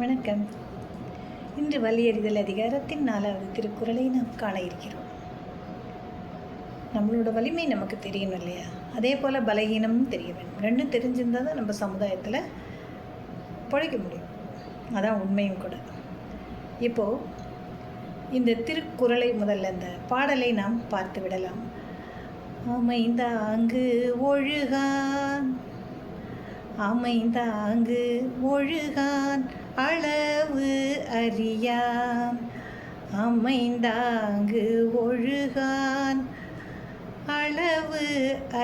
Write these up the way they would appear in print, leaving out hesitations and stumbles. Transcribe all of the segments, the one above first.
வணக்கம். இன்று வலியறிதல் அதிகாரத்தின் 4வது திருக்குறளை நாம் காண இருக்கிறோம். நம்மளோட வலிமை நமக்கு தெரியணும் இல்லையா? அதே போல் பலகீனமும் தெரிய வேண்டும். ரெண்டும் தெரிஞ்சிருந்தால் தான் நம்ம சமுதாயத்தில் பிழைக்க முடியும். அதான் உண்மையும் கூட. இப்போது இந்த திருக்குறளை முதல்ல இந்த பாடலை நாம் பார்த்து விடலாம். அமைந்தாங்கு ஒழுகான் அமைந்தாங்கு ஒழுகான் அளவு அறியான். அமைந்தாங்கு ஒழுகான் அளவு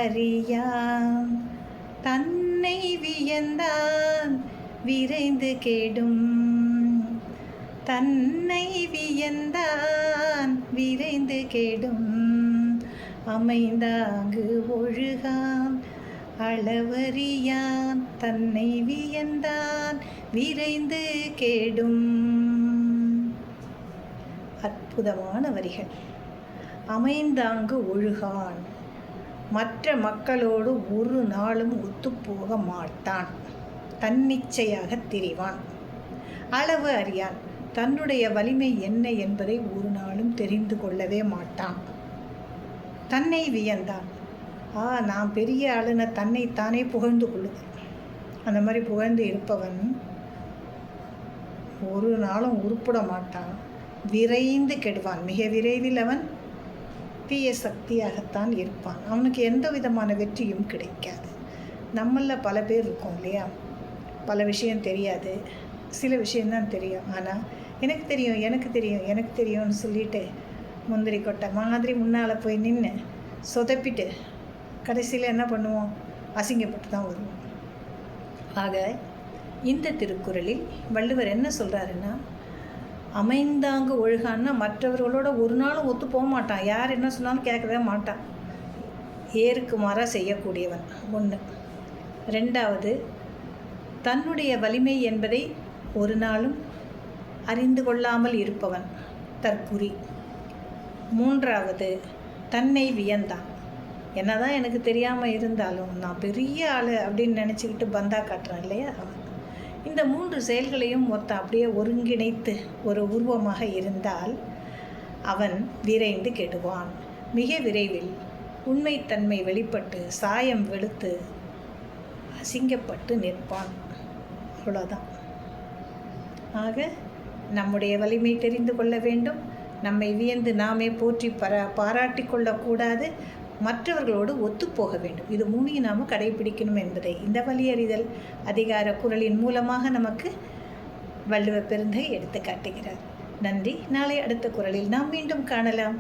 அறியான். தன்னை வியந்தான் விரைந்து கெடும். தன்னை வியந்தான் விரைந்து கெடும். அமைந்தாங்கு ஒழுகான் அளவறியான். தன்னை வியந்தான் விரைந்து கெடும். அற்புதமான வரிகள். அமைந்தாங்கு ஒழுகான், மற்ற மக்களோடு ஒரு நாளும் ஒத்துப்போக மாட்டான். தன்னிச்சையாக திரிவான். அளவு அறியான், தன்னுடைய வலிமை என்ன என்பதை ஒரு நாளும் தெரிந்து கொள்ளவே மாட்டான். தன்னை வியந்தான், நான் பெரிய ஆளுன தன்னைத்தானே புகழ்ந்து கொள்ளுது. அந்த மாதிரி புகழ்ந்து இருப்பவன் ஒரு நாளும் உருப்பட மாட்டான். விரைந்து கெடுவான். மிக விரைவில் அவன் தீய சக்தியாகத்தான் இருப்பான். அவனுக்கு எந்த விதமான வெற்றியும் கிடைக்காது. நம்மளில் பல பேர் இருக்கோம் இல்லையா? பல விஷயம் தெரியாது, சில விஷயந்தான் தெரியும். ஆனால் எனக்கு தெரியும் எனக்கு தெரியும் எனக்கு தெரியும்னு சொல்லிட்டு முந்திரி கொட்டை மாதிரி முன்னால் போய் நின்று சொதப்பிட்டு கடைசியில் என்ன பண்ணுவோம்? அசிங்கப்பட்டு தான் வருவோம். ஆக இந்த திருக்குறளில் வள்ளுவர் என்ன சொல்கிறாருன்னா, அமைந்தாங்கு ஒழுகான்னா மற்றவர்களோட ஒரு நாளும் ஒத்து போக மாட்டான். யார் என்ன சொன்னாலும் கேட்கவே மாட்டான். ஏருக்கு மாறாக செய்யக்கூடியவன் ஒன்று. ரெண்டாவது, தன்னுடைய வலிமை என்பதை ஒரு நாளும் அறிந்து கொள்ளாமல் இருப்பவன் தற்குறி. மூன்றாவது, தன்னை வியந்தான். என்னதான் எனக்கு தெரியாமல் இருந்தாலும் நான் பெரிய ஆள் அப்படின்னு நினச்சிக்கிட்டு பந்தா காட்டுறான் இல்லையா அவன். இந்த 3 செயல்களையும் அப்படியே ஒருங்கிணைத்து ஒரு உருவமாக இருந்தால் அவன் விரைந்து கெடுவான். மிக விரைவில் உண்மைத்தன்மை வெளிப்பட்டு சாயம் வெளுத்து அசிங்கப்பட்டு நிற்பான். அவ்வளோதான். ஆக நம்முடைய வலிமை தெரிந்து கொள்ள வேண்டும். நம்மை வியந்து நாமே போற்றி பாராட்டி கொள்ளக்கூடாது. மற்றவர்களோடு ஒத்துப்போக வேண்டும். இது 3 நாம் கடைபிடிக்கணும் என்பதை இந்த வலியறிதல் அதிகார குறளின் மூலமாக நமக்கு வள்ளுவ பெருந்தகை எடுத்து காட்டுகிறார். நன்றி. நாளை அடுத்த குறளில் நாம் மீண்டும் காணலாம்.